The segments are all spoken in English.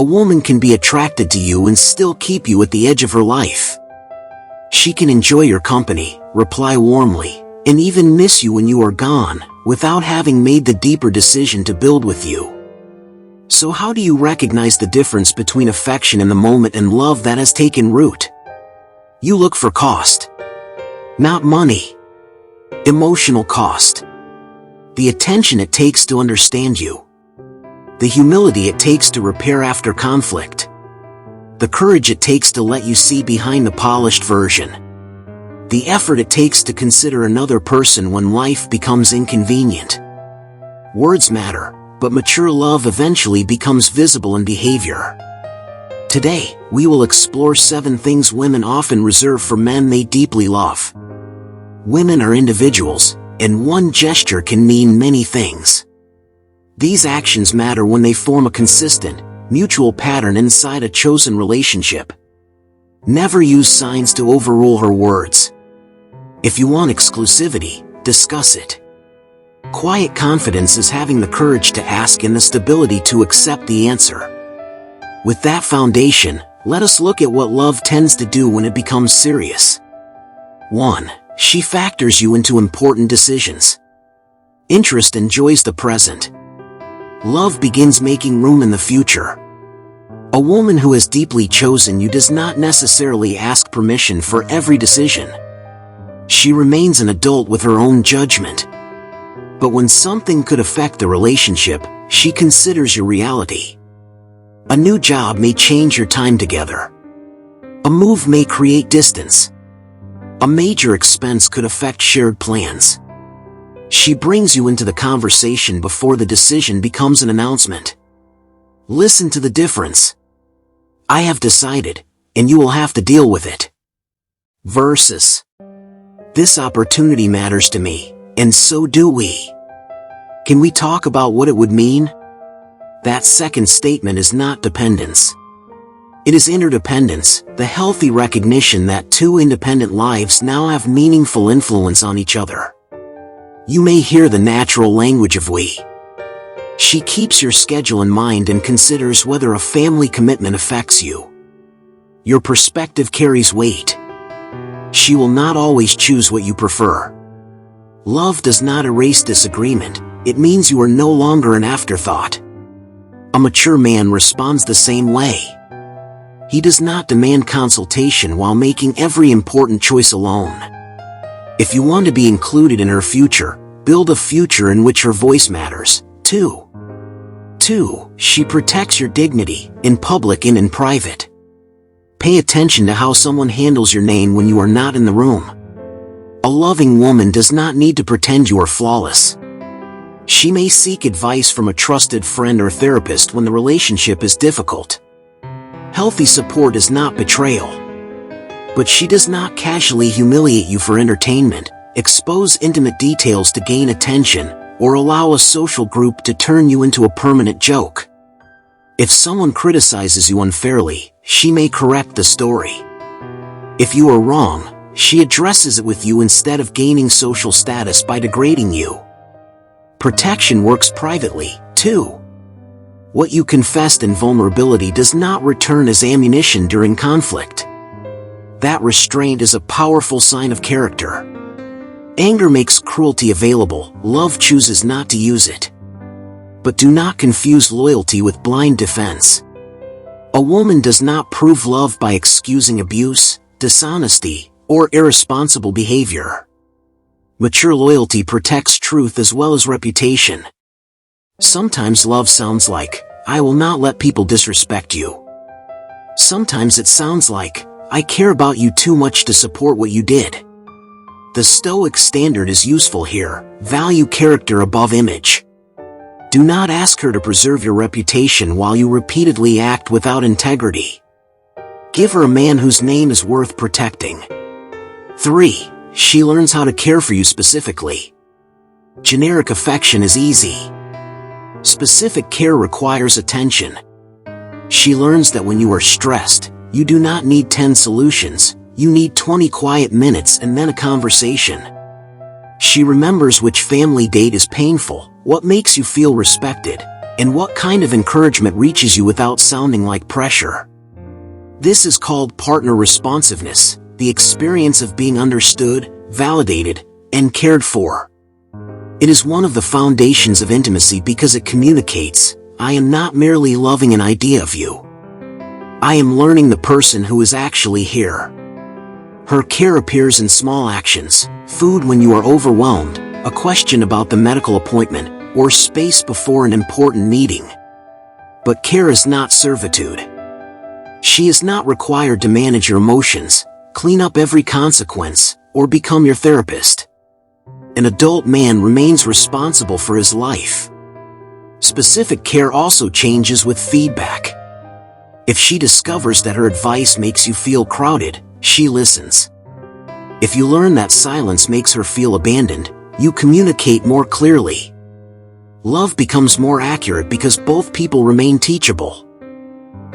A woman can be attracted to you and still keep you at the edge of her life. She can enjoy your company, reply warmly, and even miss you when you are gone, without having made the deeper decision to build with you. So how do you recognize the difference between affection in the moment and love that has taken root? You look for cost. Not money. Emotional cost. The attention it takes to understand you. The humility it takes to repair after conflict. The courage it takes to let you see behind the polished version. The effort it takes to consider another person when life becomes inconvenient. Words matter, but mature love eventually becomes visible in behavior. Today, we will explore 7 things women often reserve for men they deeply love. Women are individuals, and one gesture can mean many things. These actions matter when they form a consistent, mutual pattern inside a chosen relationship. Never use signs to overrule her words. If you want exclusivity, discuss it. Quiet confidence is having the courage to ask and the stability to accept the answer. With that foundation, let us look at what love tends to do when it becomes serious. 1. She factors you into important decisions. Interest enjoys the present. Love begins making room in the future. A woman who has deeply chosen you does not necessarily ask permission for every decision. She remains an adult with her own judgment. But when something could affect the relationship, she considers your reality. A new job may change your time together. A move may create distance. A major expense could affect shared plans. She brings you into the conversation before the decision becomes an announcement. Listen to the difference. I have decided, and you will have to deal with it. Versus, this opportunity matters to me, and so do we. Can we talk about what it would mean? That second statement is not dependence. It is interdependence, the healthy recognition that 2 independent lives now have meaningful influence on each other. You may hear the natural language of we. She keeps your schedule in mind and considers whether a family commitment affects you. Your perspective carries weight. She will not always choose what you prefer. Love does not erase disagreement, it means you are no longer an afterthought. A mature man responds the same way. He does not demand consultation while making every important choice alone. If you want to be included in her future, build a future in which her voice matters. 2. She protects your dignity, in public and in private. Pay attention to how someone handles your name when you are not in the room. A loving woman does not need to pretend you are flawless. She may seek advice from a trusted friend or therapist when the relationship is difficult. Healthy support is not betrayal. But she does not casually humiliate you for entertainment, expose intimate details to gain attention, or allow a social group to turn you into a permanent joke. If someone criticizes you unfairly, she may correct the story. If you are wrong, she addresses it with you instead of gaining social status by degrading you. Protection works privately, too. What you confessed in vulnerability does not return as ammunition during conflict. That restraint is a powerful sign of character. Anger makes cruelty available, love chooses not to use it. But do not confuse loyalty with blind defense. A woman does not prove love by excusing abuse, dishonesty, or irresponsible behavior. Mature loyalty protects truth as well as reputation. Sometimes love sounds like, I will not let people disrespect you. Sometimes it sounds like, I care about you too much to support what you did. The Stoic standard is useful here, value character above image. Do not ask her to preserve your reputation while you repeatedly act without integrity. Give her a man whose name is worth protecting. 3. She learns how to care for you specifically. Generic affection is easy. Specific care requires attention. She learns that when you are stressed, you do not need 10 solutions, you need 20 quiet minutes and then a conversation. She remembers which family date is painful, what makes you feel respected, And what kind of encouragement reaches you without sounding like pressure? This is called partner responsiveness, the experience of being understood, validated, and cared for. It is one of the foundations of intimacy because it communicates, I am not merely loving an idea of you. I am learning the person who is actually here. Her care appears in small actions, food when you are overwhelmed, a question about the medical appointment, or space before an important meeting. But care is not servitude. She is not required to manage your emotions, clean up every consequence, or become your therapist. An adult man remains responsible for his life. Specific care also changes with feedback. If she discovers that her advice makes you feel crowded, she listens. If you learn that silence makes her feel abandoned, you communicate more clearly. Love becomes more accurate because both people remain teachable.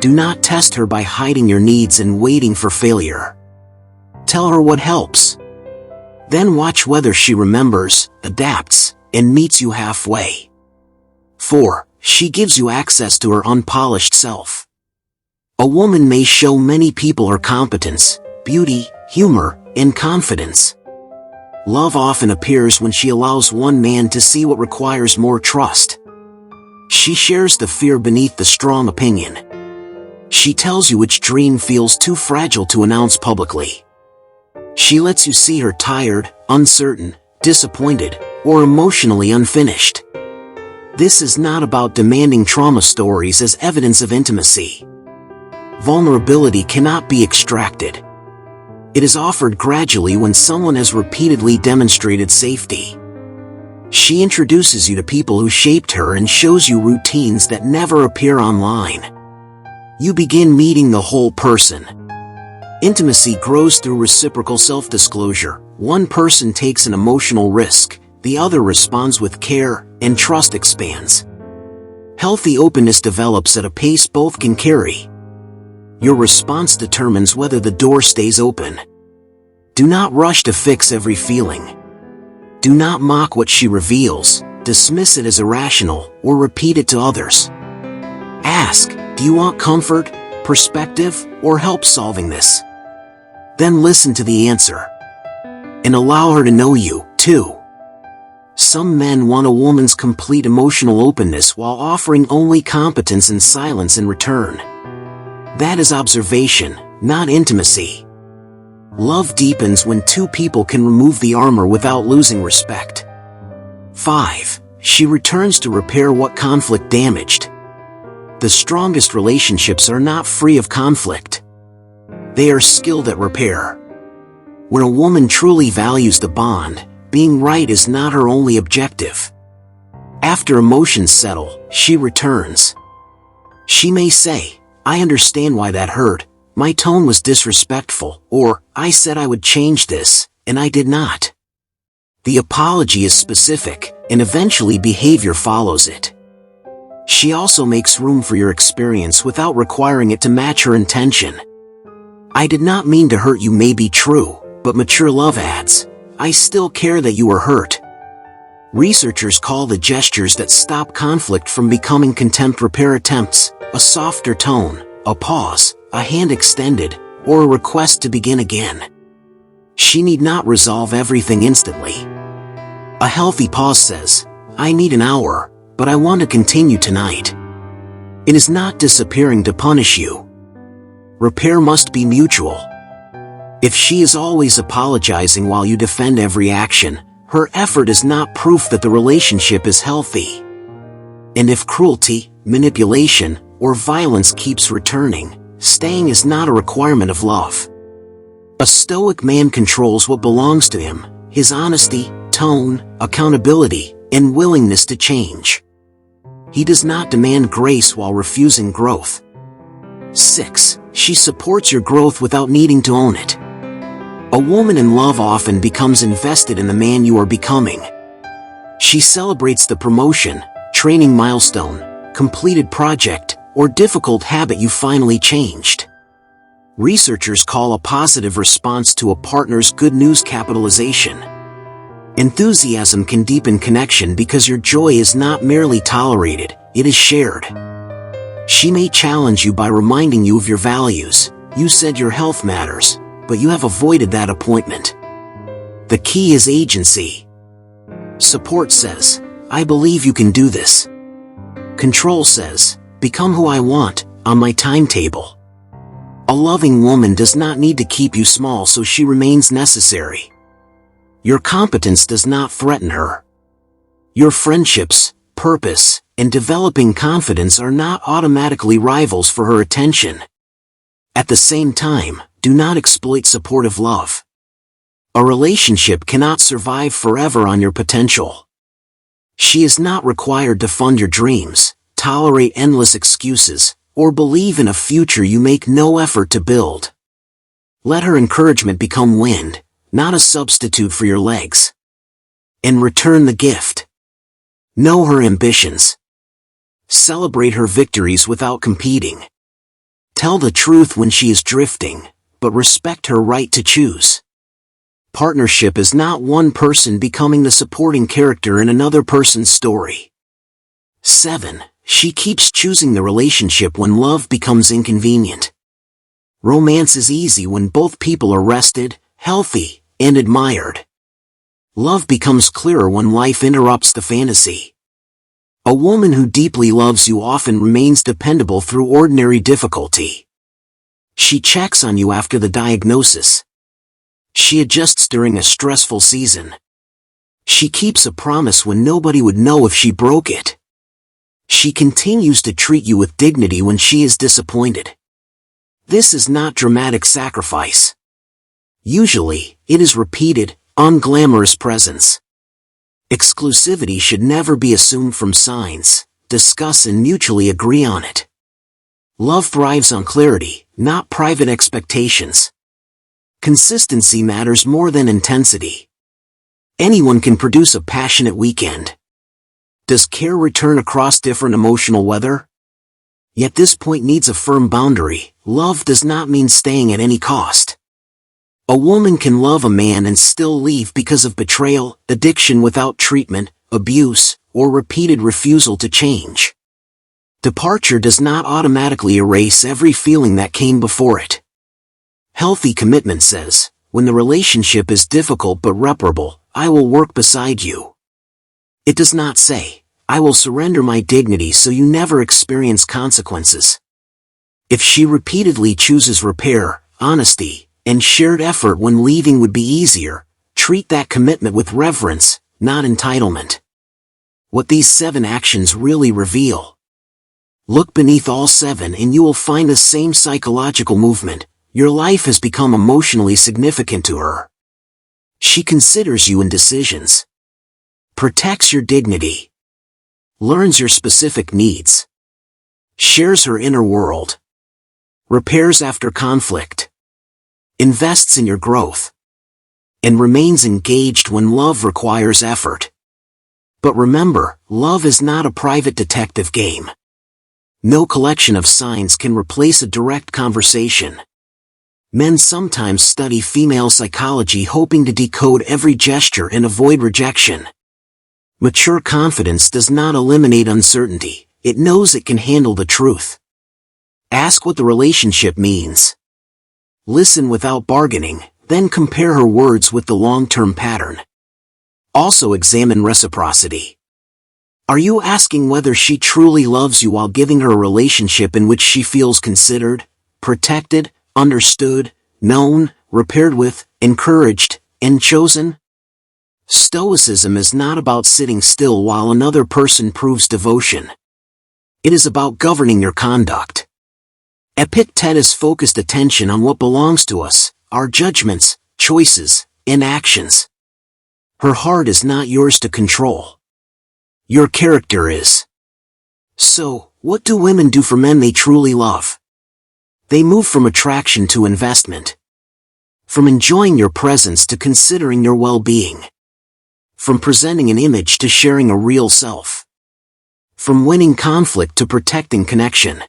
Do not test her by hiding your needs and waiting for failure. Tell her what helps. Then watch whether she remembers, adapts, and meets you halfway. 4. She gives you access to her unpolished self. A woman may show many people her competence, beauty, humor, and confidence. Love often appears when she allows one man to see what requires more trust. She shares the fear beneath the strong opinion. She tells you which dream feels too fragile to announce publicly. She lets you see her tired, uncertain, disappointed, or emotionally unfinished. This is not about demanding trauma stories as evidence of intimacy. Vulnerability cannot be extracted. It is offered gradually when someone has repeatedly demonstrated safety. She introduces you to people who shaped her and shows you routines that never appear online. You begin meeting the whole person. Intimacy grows through reciprocal self-disclosure. One person takes an emotional risk, the other responds with care, and trust expands. Healthy openness develops at a pace both can carry. Your response determines whether the door stays open. Do not rush to fix every feeling. Do not mock what she reveals, dismiss it as irrational, or repeat it to others. Ask, do you want comfort, perspective, or help solving this? Then listen to the answer. And allow her to know you, too. Some men want a woman's complete emotional openness while offering only competence and silence in return. That is observation, not intimacy. Love deepens when two people can remove the armor without losing respect. 5. She returns to repair what conflict damaged. The strongest relationships are not free of conflict. They are skilled at repair. When a woman truly values the bond, being right is not her only objective. After emotions settle, she returns. She may say, I understand why that hurt, my tone was disrespectful, or, I said I would change this, and I did not. The apology is specific, and eventually behavior follows it. She also makes room for your experience without requiring it to match her intention. I did not mean to hurt you may be true, but mature love adds, I still care that you were hurt. Researchers call the gestures that stop conflict from becoming contempt repair attempts, a softer tone, a pause, a hand extended, or a request to begin again. She need not resolve everything instantly. A healthy pause says, I need an hour, but I want to continue tonight. It is not disappearing to punish you. Repair must be mutual. If she is always apologizing while you defend every action, her effort is not proof that the relationship is healthy. And if cruelty, manipulation, or violence keeps returning, staying is not a requirement of love. A stoic man controls what belongs to him, his honesty, tone, accountability, and willingness to change. He does not demand grace while refusing growth. 6. She supports your growth without needing to own it. A woman in love often becomes invested in the man you are becoming. She celebrates the promotion, training milestone, completed project, or difficult habit you finally changed. Researchers call a positive response to a partner's good news capitalization. Enthusiasm can deepen connection because your joy is not merely tolerated, it is shared. She may challenge you by reminding you of your values. You said your health matters, but you have avoided that appointment. The key is agency. Support says, I believe you can do this. Control says, become who I want, on my timetable. A loving woman does not need to keep you small so she remains necessary. Your competence does not threaten her. Your friendships, purpose, and developing confidence are not automatically rivals for her attention. At the same time, do not exploit supportive love. A relationship cannot survive forever on your potential. She is not required to fund your dreams, tolerate endless excuses, or believe in a future you make no effort to build. Let her encouragement become wind, not a substitute for your legs. And return the gift. Know her ambitions. Celebrate her victories without competing. Tell the truth when she is drifting, but respect her right to choose. Partnership is not one person becoming the supporting character in another person's story. 7. She keeps choosing the relationship when love becomes inconvenient. Romance is easy when both people are rested, healthy, and admired. Love becomes clearer when life interrupts the fantasy. A woman who deeply loves you often remains dependable through ordinary difficulty. She checks on you after the diagnosis. She adjusts during a stressful season. She keeps a promise when nobody would know if she broke it. She continues to treat you with dignity when she is disappointed. This is not dramatic sacrifice. Usually, it is repeated, unglamorous presence. Exclusivity should never be assumed from signs. Discuss and mutually agree on it. Love thrives on clarity, not private expectations. Consistency matters more than intensity. Anyone can produce a passionate weekend. Does care return across different emotional weather? Yet this point needs a firm boundary. Love does not mean staying at any cost. A woman can love a man and still leave because of betrayal, addiction without treatment, abuse, or repeated refusal to change. Departure does not automatically erase every feeling that came before it. Healthy commitment says, when the relationship is difficult but reparable, I will work beside you. It does not say, I will surrender my dignity so you never experience consequences. If she repeatedly chooses repair, honesty, and shared effort when leaving would be easier, treat that commitment with reverence, not entitlement. What these 7 actions really reveal. Look beneath all 7 and you will find the same psychological movement. Your life has become emotionally significant to her. She considers you in decisions. Protects your dignity. Learns your specific needs. Shares her inner world. Repairs after conflict. Invests in your growth. And remains engaged when love requires effort. But remember, love is not a private detective game. No collection of signs can replace a direct conversation. Men sometimes study female psychology hoping to decode every gesture and avoid rejection. Mature confidence does not eliminate uncertainty, it knows it can handle the truth. Ask what the relationship means. Listen without bargaining, then compare her words with the long-term pattern. Also examine reciprocity. Are you asking whether she truly loves you while giving her a relationship in which she feels considered, protected, understood, known, repaired with, encouraged, and chosen? Stoicism is not about sitting still while another person proves devotion. It is about governing your conduct. Epictetus focused attention on what belongs to us, our judgments, choices, and actions. Her heart is not yours to control. Your character is. So, what do women do for men they truly love? They move from attraction to investment. From enjoying your presence to considering your well-being. From presenting an image to sharing a real self. From winning conflict to protecting connection.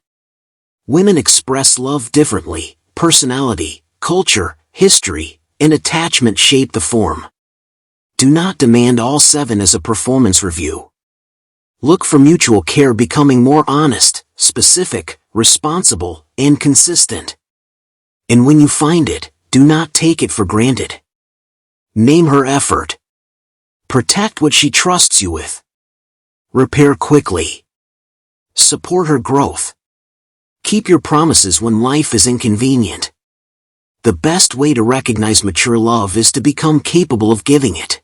Women express love differently. Personality, culture, history, and attachment shape the form. Do not demand all 7 as a performance review. Look for mutual care becoming more honest, specific, responsible, and consistent. And when you find it, do not take it for granted. Name her effort. Protect what she trusts you with. Repair quickly. Support her growth. Keep your promises when life is inconvenient. The best way to recognize mature love is to become capable of giving it.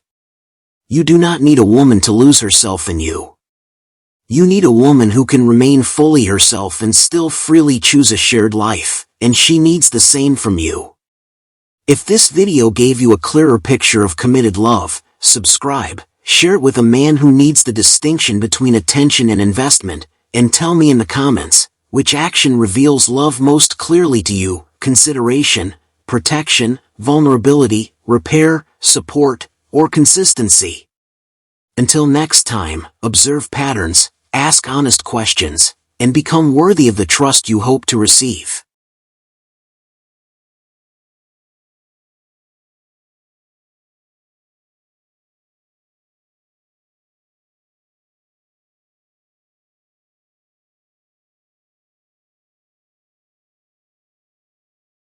You do not need a woman to lose herself in you. You need a woman who can remain fully herself and still freely choose a shared life, and she needs the same from you. If this video gave you a clearer picture of committed love, subscribe, share it with a man who needs the distinction between attention and investment, and tell me in the comments, which action reveals love most clearly to you: consideration, protection, vulnerability, repair, support, or consistency. Until next time, observe patterns, ask honest questions, and become worthy of the trust you hope to receive.